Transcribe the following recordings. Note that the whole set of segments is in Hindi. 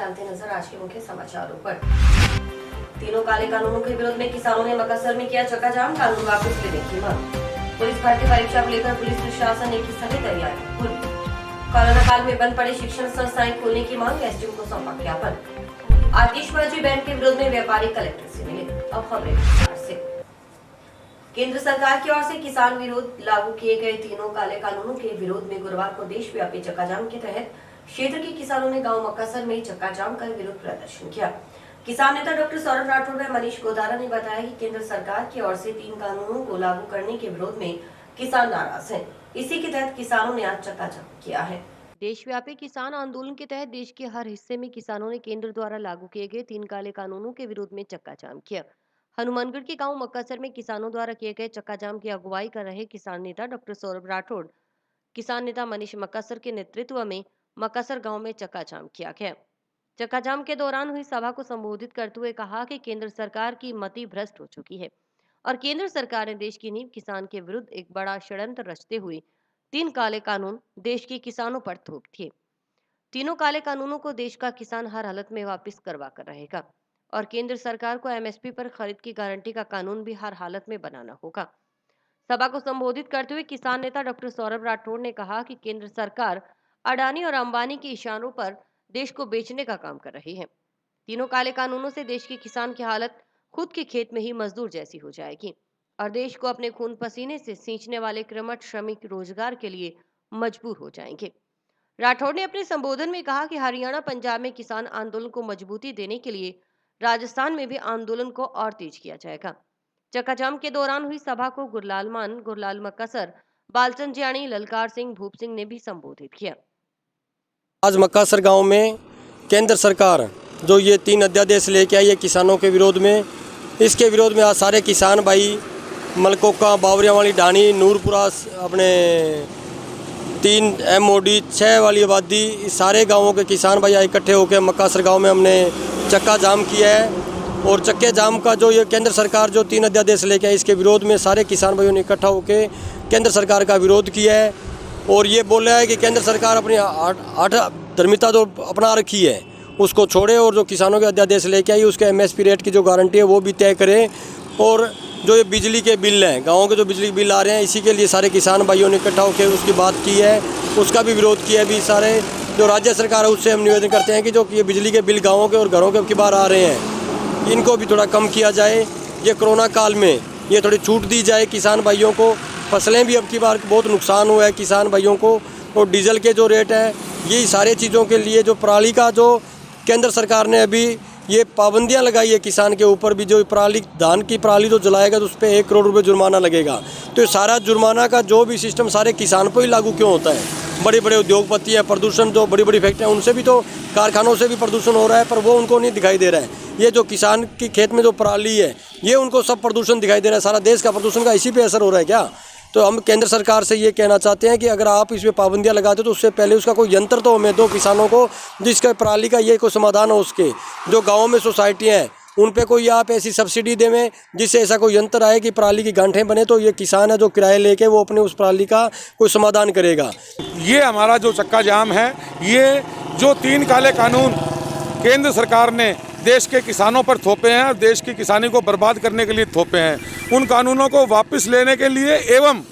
डालते नजर आज के मुख्य समाचारों पर। तीनों काले कानूनों के विरोध में किसानों ने मकसर में किया चक्काजाम, कानून वापस लेने की मांग। पुलिस भर्ती परीक्षा को लेकर पुलिस प्रशासन ने की सभी तैयारी पूरी। कोरोना काल में बंद पड़े शिक्षण संस्थाएं खोलने की मांग, एसडीएम को सौंपा ज्ञापन। आतिशबाजी बैन के विरोध में व्यापारी कलेक्टर से मिले। अब खबरें विस्तार से। केंद्र सरकार की ओर से किसान विरोध लागू किए गए तीनों काले कानूनों के विरोध में गुरुवार को देशव्यापी चक्काजाम के तहत क्षेत्र के किसानों ने गांव मक्कासर में चक्काजाम कर विरोध प्रदर्शन किया। किसान नेता डॉक्टर सौरभ राठौड़ व मनीष गोदारा ने बताया कि केंद्र सरकार की ओर से 3 कानूनों को लागू करने के विरोध में किसान नाराज हैं। इसी के तहत किसानों ने आज चक्काजाम किया है। देशव्यापी किसान आंदोलन के तहत देश के हर हिस्से में किसानों ने केंद्र द्वारा लागू किए गए 3 काले कानूनों के विरोध में चक्काजाम किया। हनुमानगढ़ के गांव मक्कासर में किसानों द्वारा किए गए चक्काजाम की अगुवाई कर रहे किसान नेता डॉक्टर सौरभ राठौड़, किसान नेता मनीष मक्कासर के नेतृत्व में मक्कासर गांव में चक्काजाम किया गया। चक्काजाम के दौरान हुई सभा को संबोधित करते हुए कहा कि केंद्र सरकार की मति भ्रष्ट हो चुकी है और केंद्र सरकार ने देश की नींव किसान के विरुद्ध एक बड़ा षड्यंत्र रचते हुए 3 काले कानून देश के किसानों पर थोप दिए। तीनों काले कानूनों को देश का किसान हर हालत में वापस करवा कर रहेगा और केंद्र सरकार को एमएसपी पर खरीद की गारंटी का कानून भी हर हालत में बनाना होगा। सभा को संबोधित करते हुए किसान नेता डॉक्टर सौरभ राठौड़ ने कहा कि केंद्र सरकार अडानी और अंबानी के इशारों पर देश को बेचने का काम कर रही है। तीनों काले कानूनों से देश के किसान की हालत खुद के खेत में ही मजदूर जैसी हो जाएगी और देश को अपने खून पसीने से सींचने वाले कर्मठ श्रमिक रोजगार के लिए मजबूर हो जाएंगे। राठौड़ ने अपने संबोधन में कहा कि हरियाणा पंजाब में किसान आंदोलन को मजबूती देने के लिए राजस्थान में भी आंदोलन को और तेज किया जाएगा। चक्काजाम के दौरान हुई सभा को गुरलाल मान, गुरलाल मक्कासर, बालचंद जानी, ललकार सिंह, भूप सिंह ने भी संबोधित किया। आज मक्कासर गांव में केंद्र सरकार जो ये 3 अध्यादेश लेके आई है किसानों के विरोध में, इसके विरोध में आज सारे किसान भाई मलकोका, बावरियावाली, ढाणी, नूरपुरा, अपने 3 MOD 6 वाली आबादी, इस सारे गांवों के किसान भाई इकट्ठे होकर मक्कासर गांव में हमने चक्का जाम किया है। और चक्के जाम का जो ये केंद्र सरकार जो 3 अध्यादेश लेके आई, इसके विरोध में सारे किसान भाइयों ने इकट्ठा होकर केंद्र सरकार का विरोध किया है और ये बोला है कि केंद्र सरकार अपनी आठ धर्मिता जो अपना रखी है उसको छोड़े और जो किसानों के अध्यादेश लेके आई उसके MSP रेट की जो गारंटी है वो भी तय करें। और जो ये बिजली के बिल हैं, गाँव के जो बिजली बिल आ रहे हैं, इसी के लिए सारे किसान भाइयों ने इकट्ठा होकर उसकी बात की है, उसका भी विरोध किया है। भी सारे जो राज्य सरकार है उससे हम निवेदन करते हैं कि जो ये बिजली के बिल गाँवों के और घरों के अब की बार आ रहे हैं, इनको भी थोड़ा कम किया जाए। ये कोरोना काल में ये थोड़ी छूट दी जाए किसान भाइयों को। फसलें भी अब की बार बहुत नुकसान हुआ है किसान भाइयों को। और डीजल के जो रेट है, ये सारे चीज़ों के लिए जो पराली का जो केंद्र सरकार ने अभी ये पाबंदियां लगाई है किसान के ऊपर भी, जो पराली धान की पराली जो जलाएगा तो उस पर 1 करोड़ रुपये जुर्माना लगेगा। तो ये सारा जुर्माना का जो भी सिस्टम सारे किसान पर ही लागू क्यों होता है? बड़े बड़े उद्योगपति हैं, प्रदूषण जो बड़ी बड़ी फैक्ट्रियाँ, उनसे भी तो कारखानों से भी प्रदूषण हो रहा है, पर वो उनको नहीं दिखाई दे रहा है। ये जो किसान की खेत में जो पराली है, ये उनको सब प्रदूषण दिखाई दे रहा है। सारा देश का प्रदूषण का इसी पे असर हो रहा है क्या? तो हम केंद्र सरकार से ये कहना चाहते हैं कि अगर आप इसमें पाबंदियां लगाते हो तो उससे पहले उसका कोई यंत्र तो हमें दो किसानों को, जिसका पराली का ये कोई समाधान हो। उसके जो गाँव में सोसाइटियाँ हैं उन पे कोई आप ऐसी सब्सिडी देवें जिससे ऐसा कोई यंत्र आए कि पराली की गांठें बने, तो ये किसान है जो किराए लेके वो अपने उस पराली का कोई समाधान करेगा। ये हमारा जो चक्का जाम है, ये जो 3 काले कानून केंद्र सरकार ने देश के किसानों पर थोपे हैं और देश की किसानी को बर्बाद करने के लिए थोपे हैं, उन कानूनों को वापस लेने के लिए एवं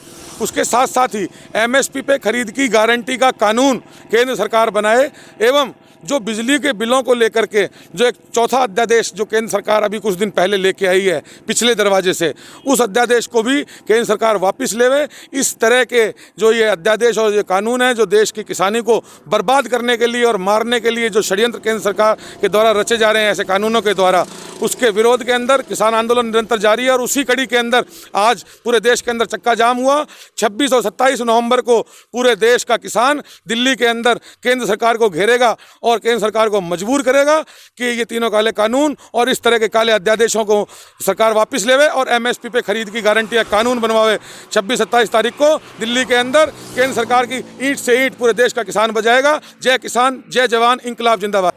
उसके साथ साथ ही MSP पे खरीद की गारंटी का कानून केंद्र सरकार बनाए एवं जो बिजली के बिलों को लेकर के जो एक चौथा अध्यादेश जो केंद्र सरकार अभी कुछ दिन पहले लेके आई है पिछले दरवाजे से, उस अध्यादेश को भी केंद्र सरकार वापस लेवे। इस तरह के जो ये अध्यादेश और ये कानून है जो देश की किसानी को बर्बाद करने के लिए और मारने के लिए जो षड्यंत्र केंद्र सरकार के द्वारा रचे जा रहे हैं ऐसे कानूनों के द्वारा, उसके विरोध के अंदर किसान आंदोलन निरंतर जारी है। और उसी कड़ी के अंदर आज पूरे देश के अंदर चक्का जाम हुआ। 26 और 27 नवंबर को पूरे देश का किसान दिल्ली के अंदर केंद्र सरकार को घेरेगा और केंद्र सरकार को मजबूर करेगा कि ये 3 काले कानून और इस तरह के काले अध्यादेशों को सरकार वापस लेवे और MSP पे खरीद की गारंटी का कानून बनवावे। 26-27 तारीख को दिल्ली के अंदर केंद्र सरकार की ईंट से ईंट पूरे देश का किसान बजाएगा। जय किसान, जय जवान, इंकलाब जिंदाबाद।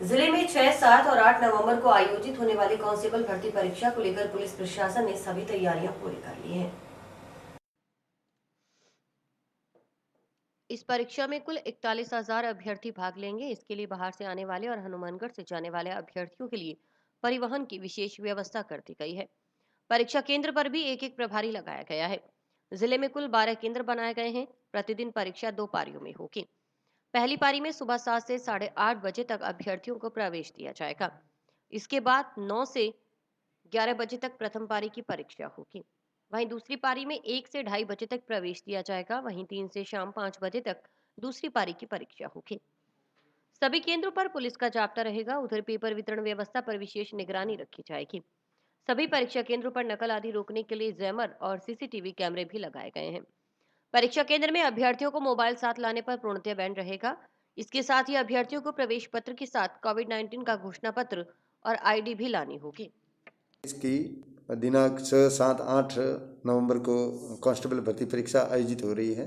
जिले में 6, 7 और 8 नवंबर को आयोजित होने वाली कांस्टेबल भर्ती परीक्षा को लेकर पुलिस प्रशासन ने सभी तैयारियां पूरी कर ली हैं। इस परीक्षा में कुल 41,000 अभ्यर्थी भाग लेंगे। इसके लिए बाहर से आने वाले और हनुमानगढ़ से जाने वाले अभ्यर्थियों के लिए परिवहन की विशेष व्यवस्था कर दी गई है। परीक्षा केंद्र पर भी एक प्रभारी लगाया गया है। जिले में कुल 12 केंद्र बनाए गए हैं। प्रतिदिन परीक्षा 2 पारियों में होगी। पहली पारी में सुबह 7 से 8:30 बजे तक अभ्यर्थियों को प्रवेश दिया जाएगा। इसके बाद 9 से 11 बजे तक प्रथम पारी की परीक्षा होगी। वहीं दूसरी पारी में 1 से 2:30 बजे तक प्रवेश दिया जाएगा। वहीं 3 से शाम 5 बजे तक दूसरी पारी की परीक्षा होगी। सभी केंद्रों पर पुलिस का जाप्ता रहेगा। उधर पेपर वितरण व्यवस्था पर विशेष निगरानी रखी जाएगी। सभी परीक्षा केंद्रों पर नकल आदि रोकने के लिए जैमर और सीसीटीवी कैमरे भी लगाए गए हैं। परीक्षा केंद्र में अभ्यर्थियों को मोबाइल साथ लाने पर पूर्णतः बैन रहेगा। इसके साथ ही अभ्यर्थियों को प्रवेश पत्र के साथ कोविड-19 का घोषणा पत्र और आईडी भी लानी होगी। इसकी दिनांक 6, 7, 8 नवंबर को कांस्टेबल भर्ती परीक्षा आयोजित हो रही है,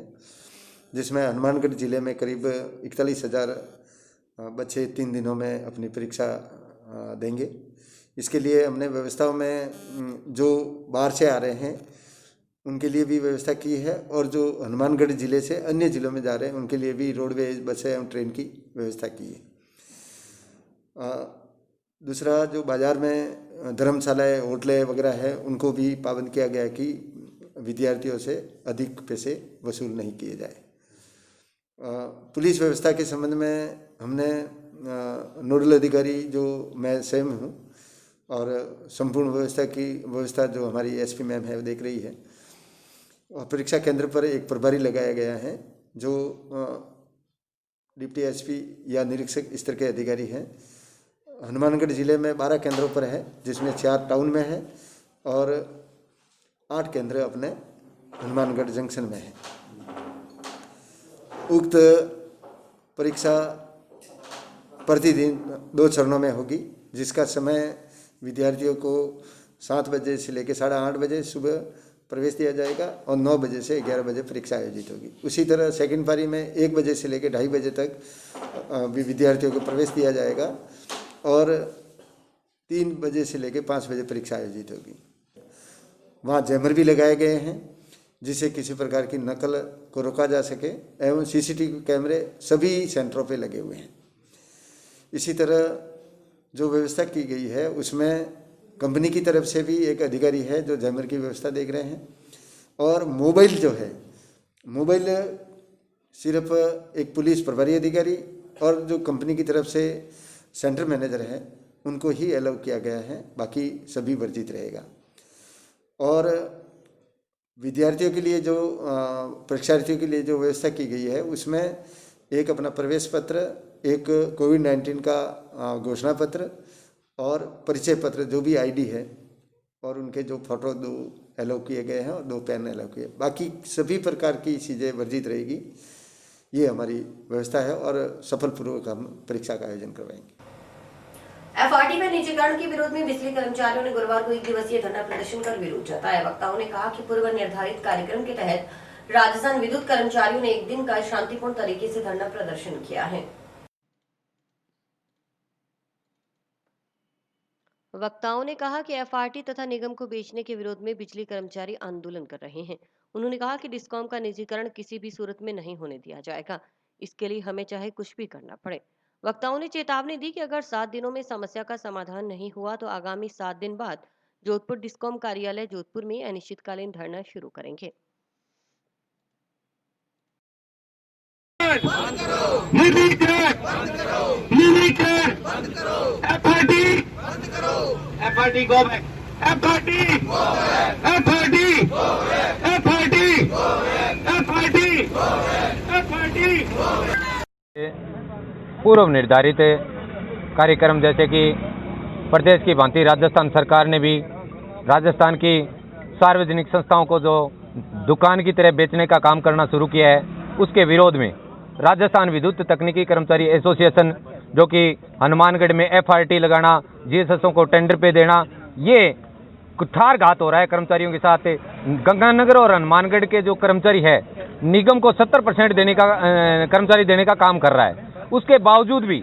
जिसमें हनुमानगढ़ जिले में करीब 41,000 बच्चे 3 दिनों में अपनी परीक्षा देंगे। इसके लिए हमने व्यवस्थाओं में जो बाहर से आ रहे हैं उनके लिए भी व्यवस्था की है, और जो हनुमानगढ़ जिले से अन्य जिलों में जा रहे हैं उनके लिए भी रोडवेज, बसें एवं ट्रेन की व्यवस्था की है। दूसरा, जो बाज़ार में धर्मशालाएँ, होटलें वगैरह है, उनको भी पाबंद किया गया है कि विद्यार्थियों से अधिक पैसे वसूल नहीं किए जाए। पुलिस व्यवस्था के संबंध में हमने नोडल अधिकारी जो मैं स्वयं हूँ, और संपूर्ण व्यवस्था जो हमारी एसपी मैम है वो देख रही है। और परीक्षा केंद्र पर एक प्रभारी लगाया गया है जो डिप्टी एसपी या निरीक्षक स्तर के अधिकारी हैं। हनुमानगढ़ जिले में 12 केंद्रों पर है, जिसमें 4 टाउन में है और 8 केंद्र अपने हनुमानगढ़ जंक्शन में है। उक्त परीक्षा प्रतिदिन 2 चरणों में होगी, जिसका समय विद्यार्थियों को 7 बजे से लेकर 8:30 बजे सुबह प्रवेश दिया जाएगा और 9 बजे से 11 बजे परीक्षा आयोजित होगी। उसी तरह सेकंड पारी में 1 बजे से लेकर 2:30 बजे तक विद्यार्थियों को प्रवेश दिया जाएगा और 3 बजे से लेकर 5 बजे परीक्षा आयोजित होगी। वहाँ जैमर भी लगाए गए हैं, जिससे किसी प्रकार की नकल को रोका जा सके, एवं सीसीटीवी कैमरे सभी सेंटरों पे लगे हुए हैं। इसी तरह जो व्यवस्था की गई है उसमें कंपनी की तरफ से भी एक अधिकारी है जो जैमर की व्यवस्था देख रहे हैं, और मोबाइल जो है, मोबाइल सिर्फ एक पुलिस प्रभारी अधिकारी और जो कंपनी की तरफ से सेंटर मैनेजर है उनको ही अलाउ किया गया है, बाकी सभी वर्जित रहेगा। और विद्यार्थियों के लिए जो परीक्षार्थियों के लिए जो व्यवस्था की गई है उसमें एक अपना प्रवेश पत्र, एक कोविड-19 का घोषणा पत्र और परिचय पत्र जो भी आईडी है, और उनके जो फोटो 2 अलाउ किए गए हैं और 2 पेन अलाउ किए। बाकी सभी प्रकार की चीज़ें वर्जित रहेगी। ये हमारी व्यवस्था है और सफलपूर्वक हम परीक्षा का आयोजन करवाएंगे। एफआरटी में निजीकरण के विरोध में बिजली कर्मचारियों ने गुरुवार को 1 दिवसीय धरना प्रदर्शन कर विरोध जताया। वक्ताओं ने कहा कि पूर्व निर्धारित कार्यक्रम के तहत राजस्थान विद्युत कर्मचारियों ने 1 दिन का शांतिपूर्ण तरीके से धरना प्रदर्शन किया है। वक्ताओं ने कहा कि एफआरटी तथा निगम को बेचने के विरोध में बिजली कर्मचारी आंदोलन कर रहे हैं। उन्होंने कहा कि डिस्कॉम का निजीकरण किसी भी सूरत में नहीं होने दिया जाएगा। इसके लिए हमें चाहे कुछ भी करना पड़े। वक्ताओं ने चेतावनी दी कि अगर 7 दिनों में समस्या का समाधान नहीं हुआ तो आगामी 7 दिन बाद जोधपुर डिस्कॉम कार्यालय जोधपुर में अनिश्चितकालीन धरना शुरू करेंगे। FRD go back. FRD go back. FRD go back. FRD go back. FRD go back. FRD go back. पूर्व निर्धारित कार्यक्रम जैसे कि प्रदेश की भांति राजस्थान सरकार ने भी राजस्थान की सार्वजनिक संस्थाओं को जो दुकान की तरह बेचने का काम करना शुरू किया है, उसके विरोध में राजस्थान विद्युत तकनीकी कर्मचारी एसोसिएशन, जो कि हनुमानगढ़ में एफआरटी लगाना, जीएसएसओ को टेंडर पे देना, ये कुठारघात हो रहा है कर्मचारियों के साथ। गंगानगर और हनुमानगढ़ के जो कर्मचारी है, निगम को 70% देने का कर्मचारी देने का काम कर रहा है। उसके बावजूद भी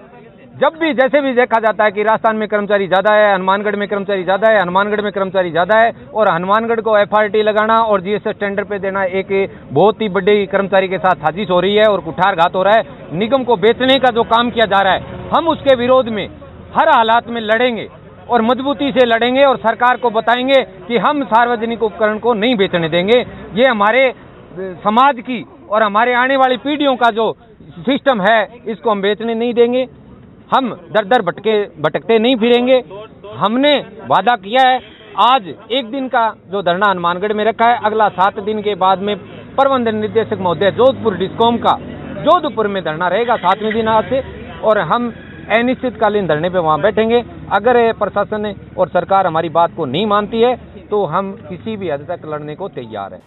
जब भी जैसे भी देखा जाता है कि राजस्थान में कर्मचारी ज़्यादा है, हनुमानगढ़ में कर्मचारी ज़्यादा है, हनुमानगढ़ में कर्मचारी ज़्यादा है, और हनुमानगढ़ को FRT लगाना और GSS टेंडर पे देना एक बहुत ही बड़ी कर्मचारी के साथ साजिश हो रही है और कुठारघात हो रहा है। निगम को बेचने का जो काम किया जा रहा है, हम उसके विरोध में हर हालात में लड़ेंगे और मजबूती से लड़ेंगे और सरकार को बताएंगे कि हम सार्वजनिक उपकरण को नहीं बेचने देंगे। ये हमारे समाज की और हमारे आने वाली पीढ़ियों का जो सिस्टम है, इसको हम बेचने नहीं देंगे। हम दर दर भटकते नहीं फिरेंगे। हमने वादा किया है, आज एक दिन का जो धरना हनुमानगढ़ में रखा है, अगला 7 दिन के बाद में प्रबंध निदेशक महोदय जोधपुर डिस्कॉम का जोधपुर में धरना रहेगा 7वें दिन आज से, और हम अनिश्चितकालीन धरने पे वहाँ बैठेंगे। अगर प्रशासन और सरकार हमारी बात को नहीं मानती है तो हम किसी भी हद तक लड़ने को तैयार हैं।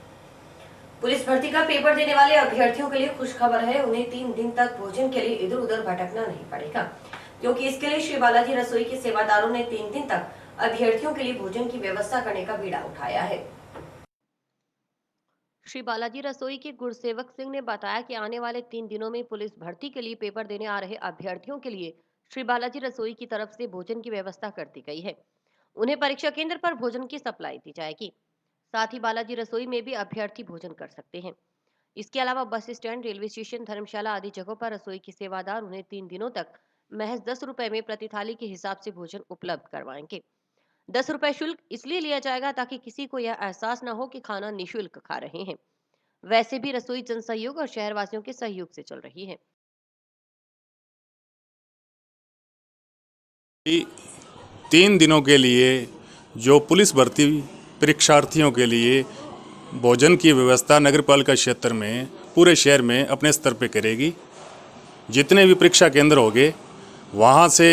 पुलिस भर्ती का पेपर देने वाले अभ्यर्थियों के लिए खुशखबर है, उन्हें 3 दिन तक भोजन के लिए इधर उधर भटकना नहीं पड़ेगा, क्योंकि इसके लिए श्री बालाजी रसोई के सेवादारों ने 3 दिन तक अभ्यर्थियों के लिए भोजन की व्यवस्था करने का बीड़ा उठाया है। श्री बालाजी रसोई के गुरसेवक सिंह ने बताया कि आने वाले 3 दिनों में पुलिस भर्ती के लिए पेपर देने आ रहे अभ्यर्थियों के लिए श्री बालाजी रसोई की तरफ से भोजन की व्यवस्था कर दी गई है। उन्हें परीक्षा केंद्र पर भोजन की सप्लाई दी जाएगी। साथ ही बालाजी रसोई में भी अभ्यर्थी भोजन कर सकते हैं। इसके अलावा बस स्टैंड, रेलवे स्टेशन, धर्मशाला आदि जगहों पर रसोई के सेवादार उन्हें 3 दिनों तक महज 10 रुपए में प्रति थाली के हिसाब से भोजन उपलब्ध करवाएंगे। 10 रुपए शुल्क इसलिए लिया जाएगा ताकि किसी को यह एहसास न हो कि खाना निःशुल्क खा रहे हैं। वैसे भी रसोई जन सहयोग और शहरवासियों के सहयोग से चल रही है। 3 दिनों के लिए जो पुलिस भर्ती परीक्षार्थियों के लिए भोजन की व्यवस्था नगरपालिका क्षेत्र में पूरे शहर में अपने स्तर पे करेगी। जितने भी परीक्षा केंद्र होंगे वहाँ से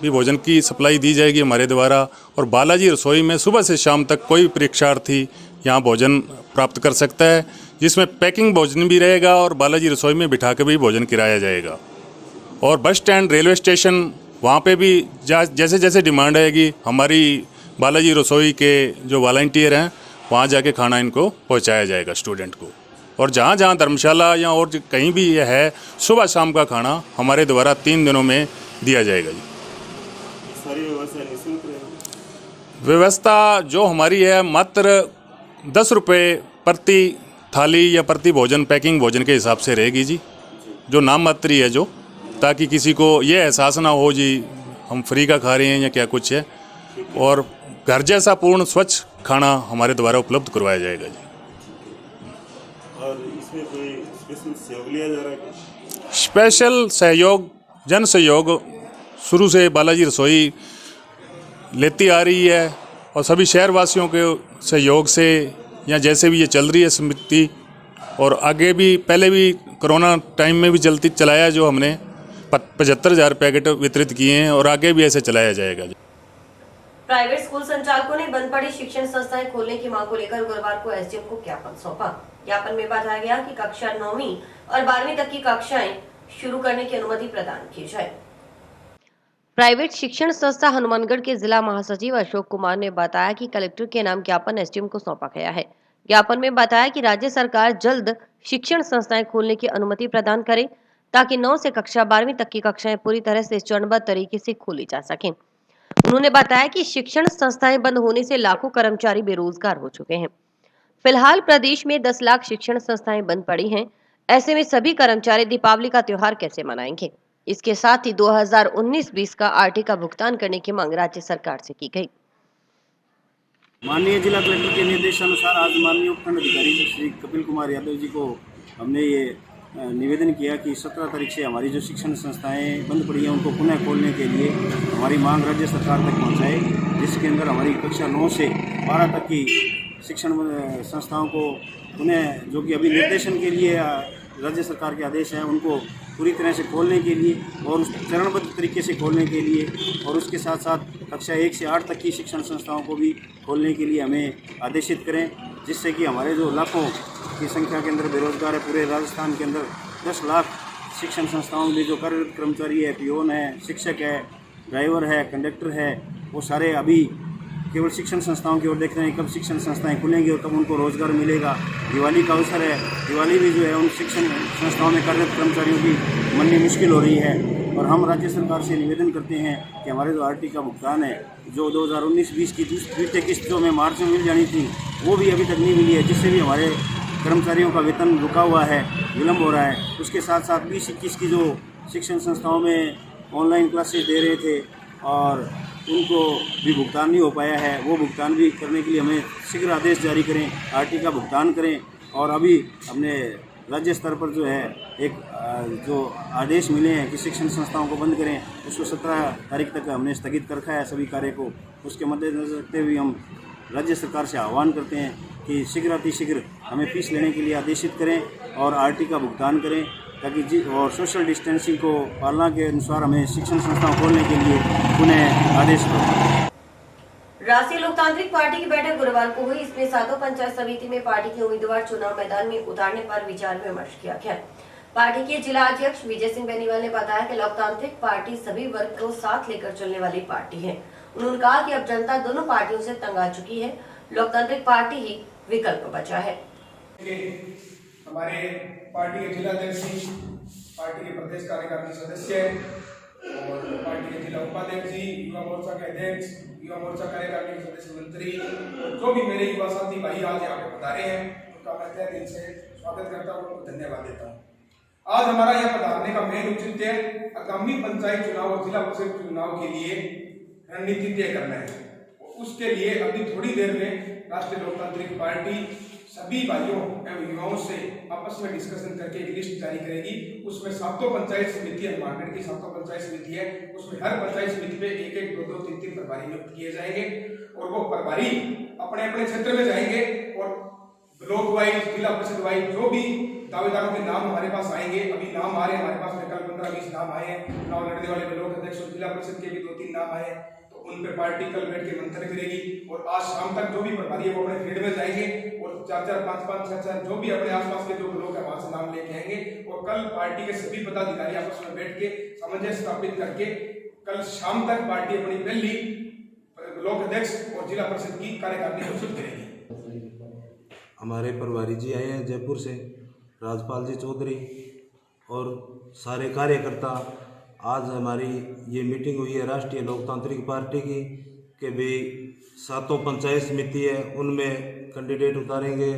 भी भोजन की सप्लाई दी जाएगी हमारे द्वारा, और बालाजी रसोई में सुबह से शाम तक कोई परीक्षार्थी यहाँ भोजन प्राप्त कर सकता है, जिसमें पैकिंग भोजन भी रहेगा और बालाजी रसोई में बिठा के भी भोजन कराया जाएगा। और बस स्टैंड, रेलवे स्टेशन, वहाँ पे भी जैसे जैसे डिमांड आएगी हमारी बालाजी रसोई के जो वॉलंटियर हैं वहाँ जाके खाना इनको पहुँचाया जाएगा स्टूडेंट को। और जहाँ जहाँ धर्मशाला या और कहीं भी यह है, सुबह शाम का खाना हमारे द्वारा 3 दिनों में दिया जाएगा जी। सारी व्यवस्था जो हमारी है मात्र 10 रुपये प्रति थाली या प्रति भोजन पैकिंग भोजन के हिसाब से रहेगी जी, जो नाम मात्र ही है, जो ताकि किसी को ये एहसास ना हो जी हम फ्री का खा रहे हैं या क्या कुछ है। और घर जैसा पूर्ण स्वच्छ खाना हमारे द्वारा उपलब्ध करवाया जाएगा जी। और इसमें कोई स्पेशल सहयोग लिया जा रहा है? स्पेशल सहयोग, जन सहयोग शुरू से बालाजी रसोई लेती आ रही है, और सभी शहरवासियों के सहयोग से या जैसे भी ये चल रही है समिति, और आगे भी पहले भी कोरोना टाइम में भी चलाया, जो हमने 75,000 पैकेट वितरित किए हैं, और आगे भी ऐसे चलाया जाएगा। प्राइवेट स्कूल संचालकों ने बंद पड़ी शिक्षण संस्थाएं खोलने की मांग को लेकर गुरुवार को एसडीएम को ज्ञापन सौंपा। ज्ञापन में बताया गया कि कक्षा 9वीं और 12वीं तक की कक्षाएं शुरू करने की अनुमति प्रदान की जाए। प्राइवेट शिक्षण संस्था हनुमानगढ़ के जिला महासचिव अशोक कुमार ने बताया कि कलेक्टर के नाम ज्ञापन एसडीएम को सौंपा गया है। ज्ञापन में बताया कि राज्य सरकार जल्द शिक्षण संस्थाएं खोलने की अनुमति प्रदान करे ताकि 9 से कक्षा 12वीं तक की कक्षाएं पूरी तरह से चरणबद्ध तरीके से खोली जा सकें। उन्होंने बताया कि शिक्षण संस्थाएं बंद होने से लाखों कर्मचारी बेरोजगार हो चुके हैं। फिलहाल प्रदेश में 10 लाख शिक्षण संस्थाएं बंद पड़ी हैं। ऐसे में सभी कर्मचारी दीपावली का त्योहार कैसे मनाएंगे? इसके साथ ही 2019-20 का आरटी का भुगतान करने की मांग राज्य सरकार से की गई। माननीय जिला कलेक्टर के निर्देशानुसार आज माननीय उपखंड अधिकारी श्री कपिल कुमार यादव जी को हमने ये निवेदन किया कि 17 तारीख से हमारी जो शिक्षण संस्थाएं बंद पड़ी हैं उनको पुनः खोलने के लिए हमारी मांग राज्य सरकार तक पहुंचाए, जिसके अंदर हमारी कक्षा 9 से 12 तक की शिक्षण संस्थाओं को पुनः, जो कि अभी निर्देशन के लिए राज्य सरकार के आदेश हैं, उनको पूरी तरह से खोलने के लिए और चरणबद्ध तरीके से खोलने के लिए, और उसके साथ साथ कक्षा 1 से 8 तक की शिक्षण संस्थाओं को भी खोलने के लिए हमें आदेशित करें, जिससे कि हमारे जो लाखों की संख्या के अंदर बेरोजगार है, पूरे राजस्थान के अंदर 10 लाख शिक्षण संस्थाओं में जो कार्यरत कर्मचारी है, पियोन है, शिक्षक है, ड्राइवर है, कंडक्टर है, वो सारे अभी केवल शिक्षण संस्थाओं की ओर देख रहे हैं, कब शिक्षण संस्थाएं खुलेंगी और कब उनको रोजगार मिलेगा। दिवाली का अवसर है, दिवाली भी जो है उन शिक्षण संस्थाओं में कार्यरत कर्मचारियों की मननी मुश्किल हो रही है। और हम राज्य सरकार से निवेदन करते हैं कि हमारे जो आरटी का भुगतान है, जो 2019-20 की द्वितीय किस्त जो हमें मार्च में मिल जानी थी, वो भी अभी तक नहीं मिली है, जिससे भी हमारे कर्मचारियों का वेतन रुका हुआ है, विलम्ब हो रहा है। उसके साथ साथ 20-21 की जो शिक्षण संस्थाओं में ऑनलाइन क्लासेस दे रहे थे और उनको भी भुगतान नहीं हो पाया है, वो भुगतान भी करने के लिए हमें शीघ्र आदेश जारी करें, आरटी का भुगतान करें। और अभी हमने राज्य स्तर पर जो है एक जो आदेश मिले हैं कि शिक्षण संस्थाओं को बंद करें, उसको 17 तारीख तक हमने स्थगित कर रखा है सभी कार्य को। उसके मद्देनजर रखते हुए हम राज्य सरकार से आह्वान करते हैं कि शीघ्र हमें फीस लेने के लिए आदेशित करें और आरटी का भुगतान करें, ताकि और सोशल डिस्टेंसिंग को पालना के अनुसार हमें शिक्षण संस्थान खोलने के लिए पुनः आदेश करें। राष्ट्रीय लोकतांत्रिक पार्टी की बैठक गुरुवार को हुई। इसमें सातों पंचायत समिति में पार्टी के उम्मीदवार चुनाव मैदान में उतारने पर विचार विमर्श किया गया। पार्टी के जिला अध्यक्ष विजय सिंह बेनीवाल ने बताया कि लोकतांत्रिक पार्टी सभी वर्ग को साथ लेकर चलने वाली पार्टी है। उन्होंने कहा कि अब जनता दोनों पार्टियों से तंग आ चुकी है, लोकतांत्रिक पार्टी ही विकल्प बचा है। हमारे पार्टी के जिला अध्यक्ष, पार्टी के प्रदेश कार्यकारिणी सदस्य और पार्टी के जिला उपाध्यक्ष जी, युवा मोर्चा के अध्यक्ष, युवा मोर्चा कार्यकारिणी सदस्य मंत्री और जो भी मेरे युवा साथी भाई आज यहाँ पे पधारे हैं, उनका मैं तहे दिल से स्वागत करता हूँ, उनको धन्यवाद देता हूँ। आज हमारा यहाँ पधारने का मेन औचित्य आगामी पंचायत चुनाव और जिला परिषद चुनाव के लिए रणनीति तय करना है। उसके लिए अभी थोड़ी देर में राष्ट्रीय लोकतांत्रिक पार्टी सभी भाइयों एवं युवाओं से आपस में डिस्कशन करके एक लिस्ट जारी करेगी। उसमें सातों पंचायत समिति, हनुमानगढ़ की सातों पंचायत समिति है, उसमें हर पंचायत समिति पे एक 2-2, 3-3 प्रभारी नियुक्त किए जाएंगे और वो प्रभारी अपने अपने क्षेत्र में जाएंगे और ब्लॉक वाइज, जिला परिषद वाइज जो भी दावेदारों के नाम हमारे पास आएंगे, अभी नाम आ रहे हैं हमारे पास में, कल 15-20 नाम आए हैं, चुनाव लड़ने वाले ब्लॉक अध्यक्ष और जिला परिषद के भी 2-3 नाम आए हैं, तो उन पे पार्टी कल बैठ के मंथन करेगी और आज शाम तक जो भी प्रभारी है वो अपने फील्ड में जाएंगे और 4-4, 5-5, 6-6 जो भी अपने आसपास के जो ब्लॉक है वहां से नाम लेके आएंगे और कल पार्टी के सभी पदाधिकारी आपस में बैठ के सामंजस्य स्थापित करके कल शाम तक पार्टी अपनी पहली ब्लॉक अध्यक्ष और जिला परिषद की कार्यकारिणी घोषित करेगी। हमारे प्रभारी जी आए हैं जयपुर से, राजपाल जी चौधरी और सारे कार्यकर्ता। आज हमारी ये मीटिंग हुई है राष्ट्रीय लोकतांत्रिक पार्टी की कि भाई सातों पंचायत समिति है उनमें कैंडिडेट उतारेंगे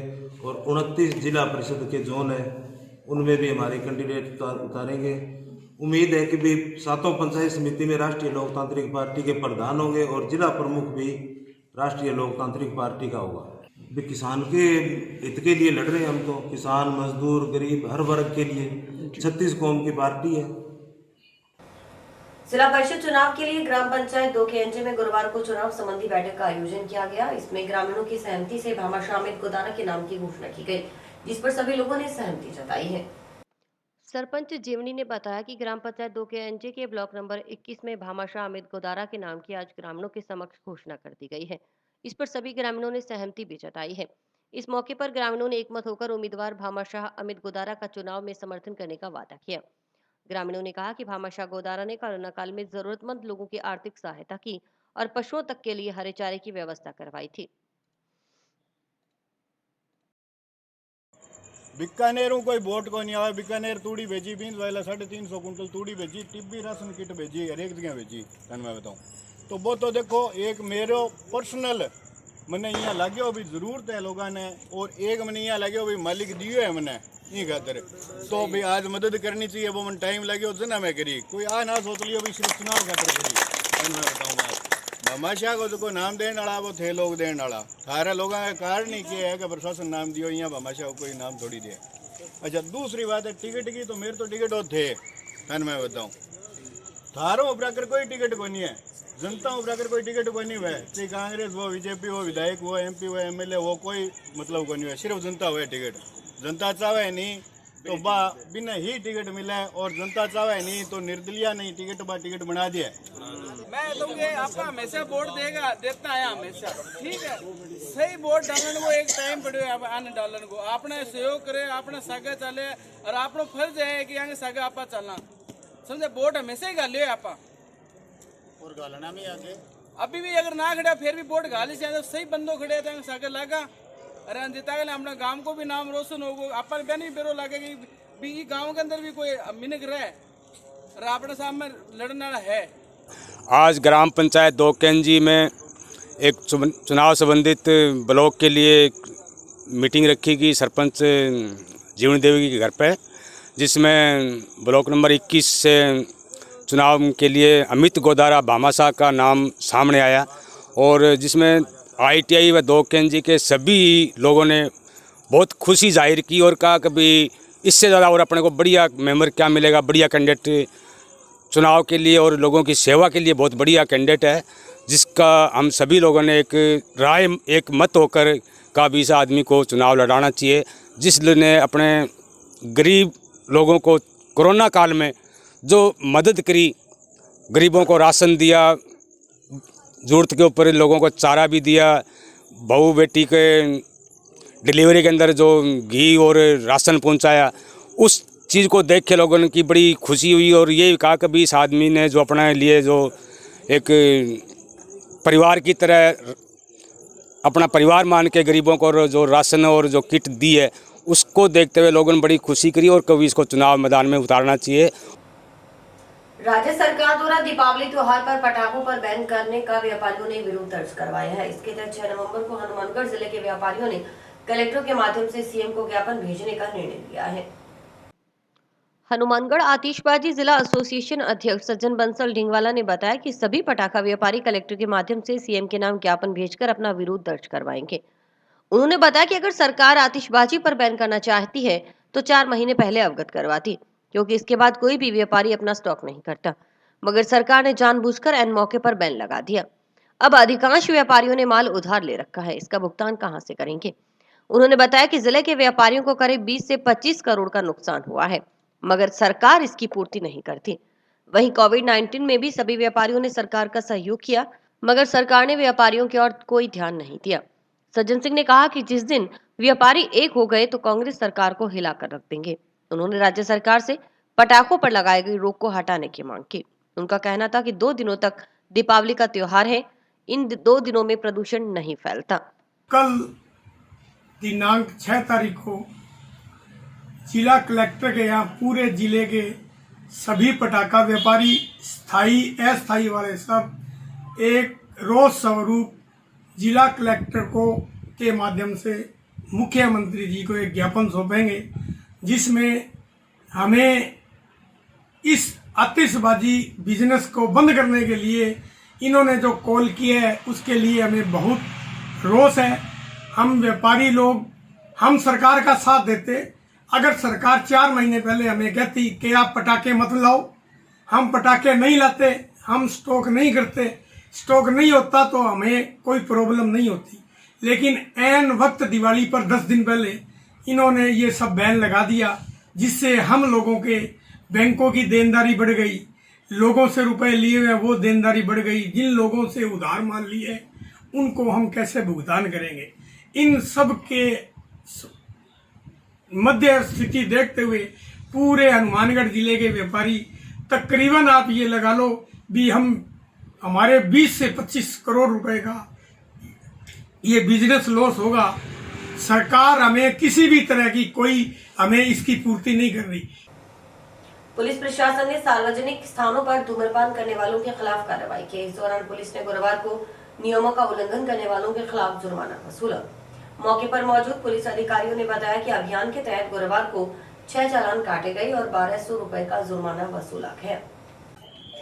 और 29 जिला परिषद के जोन है उनमें भी हमारे कैंडिडेट उतारेंगे। उम्मीद है कि भी सातों पंचायत समिति में राष्ट्रीय लोकतांत्रिक पार्टी के प्रधान होंगे और जिला प्रमुख भी राष्ट्रीय लोकतांत्रिक पार्टी का होगा। भी किसान के हित के लिए लड़ रहे हैं हम, तो किसान, मजदूर, गरीब, हर वर्ग के लिए 36 कौम की पार्टी है। जिला परिषद चुनाव के लिए ग्राम पंचायत 2 के अंजे में गुरुवार को चुनाव संबंधी बैठक का आयोजन किया गया। इसमें ग्रामीणों की सहमति से भामाशाह अमित गोदारा के नाम की घोषणा की गई, जिस पर सभी लोगों ने सहमति जताई है। सरपंच जीवनी ने बताया कि ग्राम पंचायत 2 के अंजे के ब्लॉक नंबर 21 में भामाशाह अमित गोदारा के नाम की आज ग्रामीणों के समक्ष घोषणा कर दी गई है। इस पर सभी ग्रामीणों ने सहमति भी जताई है। इस मौके पर ग्रामीणों ने एकमत होकर उम्मीदवार भामाशाह अमित गोदारा का चुनाव में समर्थन करने का वादा किया। ग्रामीणों ने कहा कि भामाशाह गोदारा ने कोरोना काल में जरूरतमंद लोगों की आर्थिक सहायता की और पशुओं तक के लिए हरे चारे की व्यवस्था करवाई थी। बीकानेरों कोई वोट को नहीं आया। बीकानेर तूड़ी भेजी, 350 कुंटल तूड़ी भेजी, टिब्बी राशन किट भेजी, हर एक जगह भेजी। मैं बताऊँ तो वो तो देखो एक मेरो पर्सनल मैंने यहाँ लगे हो भी जरूरत है लोगों ने और एक मैंने यहाँ लगे हो भी मालिक दियो है मैंने ये खातर तो भी आज मदद करनी चाहिए। वो मन टाइम लगे जना मैं करी कोई आ ना सोच लियो भी सिर्फ चुनाव खातर करी। मैं बताऊँ भामाशाह को जो नाम देने वाला वो थे लोग देने वाला सारे लोगों का कारण ही किया है कि प्रशासन नाम दियो, यहाँ भामाशाह को कोई नाम थोड़ी दे। अच्छा दूसरी बात है टिकट की, तो मेरे तो टिकट हो थे मैं बताऊँ थारों उपराकर कोई टिकट को नहीं है, जनता उपराकर कोई टिकट को नहीं है, चाहे कांग्रेस हो, बीजेपी हो, विधायक हो, MP हो, MLA हो, कोई मतलब को नहीं है, सिर्फ जनता हुए टिकट। जनता चाहे नहीं तो बा बिना ही टिकट मिले और जनता चाहे नहीं तो निर्दलिया नहीं टिकट बा टिकट बना दिया। मैं दूंगे आपका हमेशा वोट देगा देता है हमेशा, ठीक है। सही वोट डालने को एक टाइम पड़े आने डालने को आपने सहयोग करे, आपने सगा चले और आपनो फर्ज है कि आगे सगा आपा चलना समझे। वोट हमेशा ही गालियो आपा और गालना में आगे अभी भी अगर ना खड़ा फिर भी बोर्ड गाली से तो सही बंदो खड़े थे सागर लगा अरे अंजिता के अपना गांव को भी नाम रोशन होगा अपन भी नहीं बेरो लगे कि भी गांव के अंदर भी कोई मिनक रहे और अपने सामने लड़ने वाला है। आज ग्राम पंचायत दोकेंजी में एक चुनाव संबंधित ब्लॉक के लिए मीटिंग रखी गई सरपंच जीवन देवी के घर पे, जिसमें ब्लॉक नंबर 21 से चुनाव के लिए अमित गोदारा भामाशाह का नाम सामने आया और जिसमें ITI व दोकेंजी के सभी लोगों ने बहुत खुशी जाहिर की और कहा कि भाई इससे ज़्यादा और अपने को बढ़िया मेंबर क्या मिलेगा, बढ़िया कैंडिडेट चुनाव के लिए और लोगों की सेवा के लिए बहुत बढ़िया कैंडिडेट है, जिसका हम सभी लोगों ने एक राय एक मत होकर का भी इस आदमी को चुनाव लड़ाना चाहिए, जिसने अपने गरीब लोगों को कोरोना काल में जो मदद करी, गरीबों को राशन दिया, ज़रूरत के ऊपर लोगों को चारा भी दिया, बहू बेटी के डिलीवरी के अंदर जो घी और राशन पहुंचाया, उस चीज़ को देख के लोगों की बड़ी खुशी हुई और ये कहा कि भी इस आदमी ने जो अपने लिए जो एक परिवार की तरह अपना परिवार मान के गरीबों को जो राशन और जो किट दी है, उसको देखते हुए लोगों ने बड़ी खुशी करी और कभी इसको चुनाव मैदान में उतारना चाहिए। राज्य सरकार द्वारा दीपावली त्योहार पर पटाखों पर बैन करने का व्यापारियों ने विरोध दर्ज करवाया है। इसके तहत 6 नवंबर को हनुमानगढ़ जिले के व्यापारियों ने कलेक्टर के माध्यम से सीएम को ज्ञापन भेजने का निर्णय लिया है। हनुमानगढ़ आतिशबाजी जिला एसोसिएशन अध्यक्ष सज्जन बंसल ढिंगवाला ने बताया कि सभी पटाखा व्यापारी कलेक्टर के माध्यम से सीएम के नाम ज्ञापन भेजकर अपना विरोध दर्ज करवाएंगे। उन्होंने बताया कि अगर सरकार आतिशबाजी पर बैन करना चाहती है तो 4 महीने पहले अवगत करवाती, क्योंकि इसके बाद कोई भी व्यापारी अपना स्टॉक नहीं करता, मगर सरकार ने जानबूझकर ऐन मौके पर बैन लगा दिया। अब अधिकांश व्यापारियों ने माल उधार ले रखा है, इसका भुगतान कहां से करेंगे। उन्होंने बताया कि जिले के व्यापारियों को करीब 20 से 25 करोड़ का नुकसान हुआ है, मगर सरकार इसकी पूर्ति नहीं करती। वहीं कोविड-19 में भी सभी व्यापारियों ने सरकार का सहयोग किया, मगर सरकार ने व्यापारियों की ओर कोई ध्यान नहीं दिया। सज्जन सिंह ने कहा कि जिस दिन व्यापारी एक हो गए तो कांग्रेस सरकार को हिलाकर रख देंगे। उन्होंने राज्य सरकार से पटाखों पर लगाई गई रोक को हटाने की मांग की। उनका कहना था कि 2 दिनों तक दीपावली का त्योहार है, इन 2 दिनों में प्रदूषण नहीं फैलता। कल दिनांक 6 तारीख को जिला कलेक्टर के यहाँ पूरे जिले के सभी पटाखा व्यापारी स्थायी अस्थायी वाले सब एक रोष स्वरूप जिला कलेक्टर को के माध्यम से मुख्यमंत्री जी को एक ज्ञापन सौंपेंगे, जिसमें हमें इस आतिशबाजी बिजनेस को बंद करने के लिए इन्होंने जो कॉल किया है उसके लिए हमें बहुत रोष है। हम व्यापारी लोग हम सरकार का साथ देते, अगर सरकार 4 महीने पहले हमें कहती कि आप पटाखे मत लाओ, हम पटाखे नहीं लाते, हम स्टॉक नहीं करते, स्टॉक नहीं होता तो हमें कोई प्रॉब्लम नहीं होती। लेकिन ऐन वक्त दिवाली पर 10 दिन पहले इन्होंने ये सब बैन लगा दिया, जिससे हम लोगों के बैंकों की देनदारी बढ़ गई, लोगों से रुपए लिए हुए वो देनदारी बढ़ गई, जिन लोगों से उधार मान लिए उनको हम कैसे भुगतान करेंगे। इन सब के मध्य स्थिति देखते हुए पूरे हनुमानगढ़ जिले के व्यापारी तकरीबन आप ये लगा लो भी हमारे 20 से 25 करोड़ रुपए का ये बिजनेस लॉस होगा। सरकार हमें किसी भी तरह की कोई हमें इसकी पूर्ति नहीं कर रही। पुलिस प्रशासन ने सार्वजनिक स्थानों पर धूम्रपान करने वालों के खिलाफ कार्रवाई की। इस दौरान पुलिस ने गुरुवार को नियमों का उल्लंघन करने वालों के खिलाफ जुर्माना वसूला। मौके पर मौजूद पुलिस अधिकारियों ने बताया कि अभियान के तहत गुरुवार को 6 चालान काटे गए और 1200 रुपए का जुर्माना वसूला गया।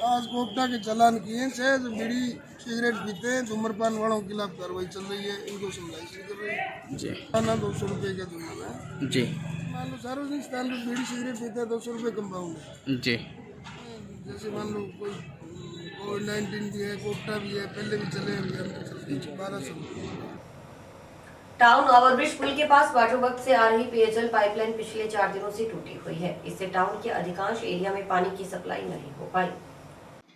आज गोपटा के चालान किए, 6 जो बीड़ी सिगरेट पीते हैं धूम्रपान वालों के खिलाफ कार्रवाई चल रही है, इनको समझाइश कर रही है जी। 200 रुपए का जुर्माना है जी। मान लो सार्वजनिक स्थान पर बीड़ी सिगरेट पीते हैं 200 रुपए कंपाउंड जी। जैसे मान लो कोई कोविड-19 भी है, गोपटा भी है, पहले भी चले हैं 1200। टाउन ओवरब्रिज पुल के पास वाटर वर्क से आ रही पेयजल पाइपलाइन पिछले 4 दिनों से टूटी हुई है। इससे टाउन के अधिकांश एरिया में पानी की सप्लाई नहीं हो पाई।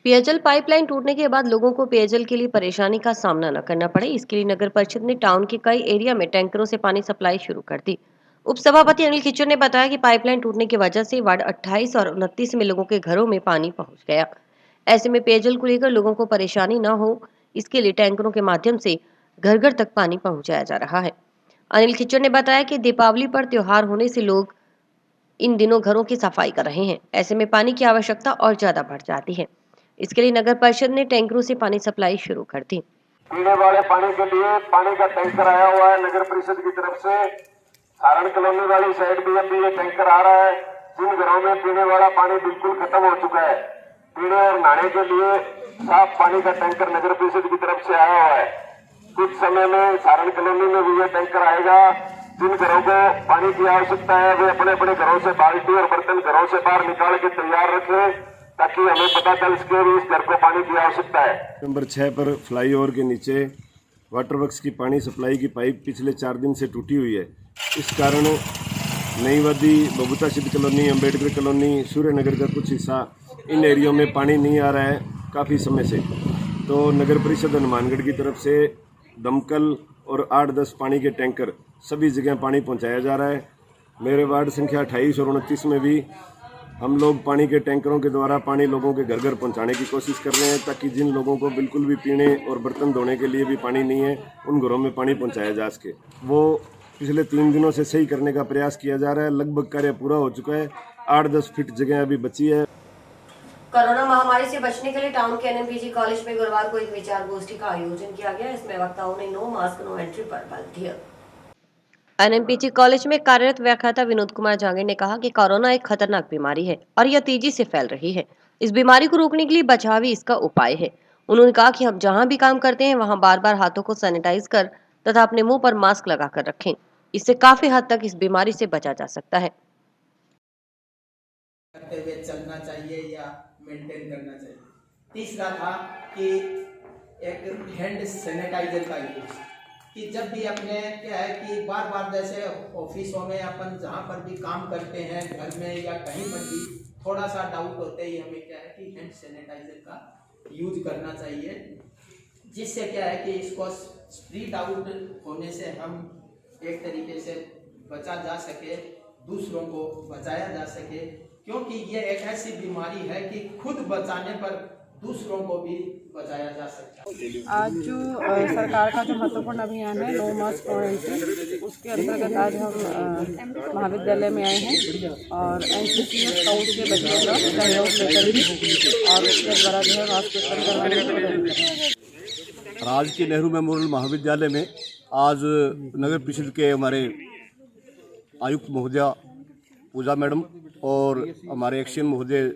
पेयजल पाइपलाइन टूटने के बाद लोगों को पेयजल के लिए परेशानी का सामना न करना पड़े, इसके लिए नगर परिषद ने टाउन के कई एरिया में टैंकरों से पानी सप्लाई शुरू कर दी। उप सभापति अनिल खिच्चर ने बताया कि पाइपलाइन टूटने की वजह से वार्ड 28 और 29 में लोगों के घरों में पानी पहुंच गया। ऐसे में पेयजल को लेकर लोगों को परेशानी न हो, इसके लिए टैंकरों के माध्यम से घर घर तक पानी पहुंचाया जा रहा है। अनिल खिच्चर ने बताया कि दीपावली पर त्योहार होने से लोग इन दिनों घरों की सफाई कर रहे हैं। ऐसे में पानी की आवश्यकता और ज्यादा बढ़ जाती है। इसके लिए नगर परिषद ने टैंकरों से पानी सप्लाई शुरू कर दी। पीने वाले पानी के लिए पानी का टैंकर आया हुआ है नगर परिषद की तरफ से। सारण कॉलोनी वाली साइड भी अभी ये टैंकर आ रहा है। जिन घरों में पीने वाला पानी बिल्कुल खत्म हो चुका है, पीने और नहाने के लिए साफ पानी का टैंकर नगर परिषद की तरफ से आया हुआ है। कुछ समय में सारण कॉलोनी में भी ये टैंकर आएगा। जिन घरों को पानी की आवश्यकता है वे अपने अपने घरों से बाल्टी और बर्तन घरों से बाहर निकाल के तैयार रखें, ताकि हमें पता चल सके भी इस घर को पानी की आवश्यकता है। नंबर 6 पर फ्लाईओवर के नीचे वाटर वर्क्स की पानी सप्लाई की पाइप पिछले 4 दिन से टूटी हुई है। इस कारण नई वादी, बबूता सिद्ध कॉलोनी, अम्बेडकर कॉलोनी, सूर्यनगर का कुछ हिस्सा, इन एरियो में पानी नहीं आ रहा है काफ़ी समय से। तो नगर परिषद हनुमानगढ़ की तरफ से दमकल और 8-10 पानी के टैंकर सभी जगह पानी पहुंचाया जा रहा है। मेरे वार्ड संख्या 28 और 29 में भी हम लोग पानी के टैंकरों के द्वारा पानी लोगों के घर घर पहुंचाने की कोशिश कर रहे हैं, ताकि जिन लोगों को बिल्कुल भी पीने और बर्तन धोने के लिए भी पानी नहीं है, उन घरों में पानी पहुंचाया जा सके। वो पिछले 3 दिनों से सही करने का प्रयास किया जा रहा है। लगभग कार्य पूरा हो चुका है। 8-10 फीट जगह अभी बची है। कोरोना महामारी से बचने के लिए टाउन के एनएमपीजी कॉलेज में गुरुवार को एक विचार गोष्ठी का आयोजन किया गया। इसमें वक्ताओं ने नो मास्क नो एंट्री पर बल दिया। एनएमपीजी कॉलेज में कार्यरत व्याख्याता विनोद कुमार जांगे ने कहा कि कोरोना एक खतरनाक बीमारी है और यह तेजी से फैल रही है। इस बीमारी को रोकने के लिए बचाव ही इसका उपाय है। उन्होंने कहा कि हम जहां भी काम करते हैं वहां बार-बार हाथों को सैनिटाइज कर तथा अपने मुंह पर मास्क लगाकर रखें। इससे काफी हद तक इस बीमारी से बचा जा सकता है। करते हुए चलना चाहिए या मेंटेन करना चाहिए। तीसरा था कि एक हैंड सैनिटाइजर का यूज, कि जब भी अपने क्या है कि बार बार जैसे ऑफिसों में अपन जहाँ पर भी काम करते हैं, घर में या कहीं पर भी थोड़ा सा डाउट होते ही हमें क्या है कि हैंड सैनिटाइजर का यूज करना चाहिए, जिससे क्या है कि इसको स्प्रेड आउट होने से हम एक तरीके से बचा जा सके, दूसरों को बचाया जा सके, क्योंकि ये एक ऐसी बीमारी है कि खुद बचाने पर दूसरों को भी बचाया जा सकता है। आज जो सरकार का जो महत्वपूर्ण अभियान है नो मास्क नो एंट्री, उसके अंतर्गत आज हम महाविद्यालय में आए हैं और एनसीसी स्काउट के बच्चों का सहयोग लेकर भी और उसके द्वारा जो है मास्क वितरण करवाने की कोशिश। राजकीय नेहरू मेमोरियल महाविद्यालय में आज नगर परिषद के हमारे आयुक्त महोदया पूजा मैडम और हमारे एक्शन महोदय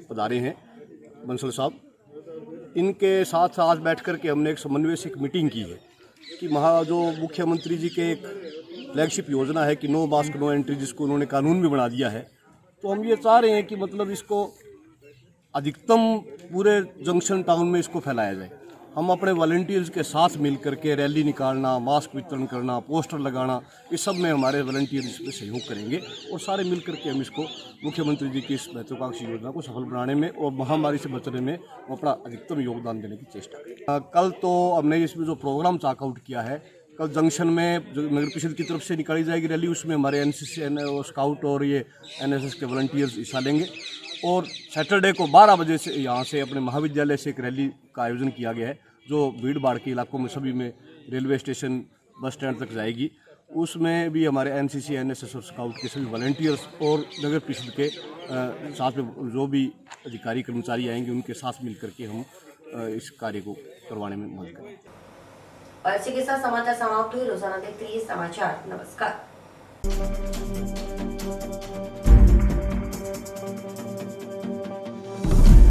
पधारे हैं, बंसल साहब। इनके साथ आज बैठ कर के हमने एक समन्वय से एक मीटिंग की है कि जो मुख्यमंत्री जी के एक फ्लैगशिप योजना है कि नो मास्क नो एंट्री, जिसको उन्होंने कानून भी बना दिया है, तो हम ये चाह रहे हैं कि मतलब इसको अधिकतम पूरे जंक्शन टाउन में इसको फैलाया जाए। हम अपने वॉलंटियर्स के साथ मिल करके रैली निकालना, मास्क वितरण करना, पोस्टर लगाना, इस सब में हमारे वॉलंटियर इसमें सहयोग करेंगे और सारे मिल करके हम इसको मुख्यमंत्री जी की इस महत्वाकांक्षी योजना को सफल बनाने में और महामारी से बचने में अपना अधिकतम योगदान देने की चेष्टा करें। कल तो हमने इसमें जो प्रोग्राम चाकआउट किया है, कल जंक्शन में जो नगर परिषद की तरफ से निकाली जाएगी रैली, उसमें हमारे एनसीसी स्काउट और ये एनएसएस के वॉलंटियर्स हिस्सा लेंगे। और सैटरडे को 12 बजे से यहाँ से अपने महाविद्यालय से एक रैली का आयोजन किया गया है, जो भीड़ भाड़ के इलाकों में सभी में रेलवे स्टेशन, बस स्टैंड तक जाएगी। उसमें भी हमारे एनसीसी, एनएसएस और स्काउट के सभी वॉलंटियर्स और नगर परिषद के साथ में जो भी अधिकारी कर्मचारी आएंगे, उनके साथ मिल करके हम इस कार्य को करवाने में मदद करेंगे। और इसी के साथ समाचार समाप्त हुए। रोजाना देखते रहिए समाचार। नमस्कार।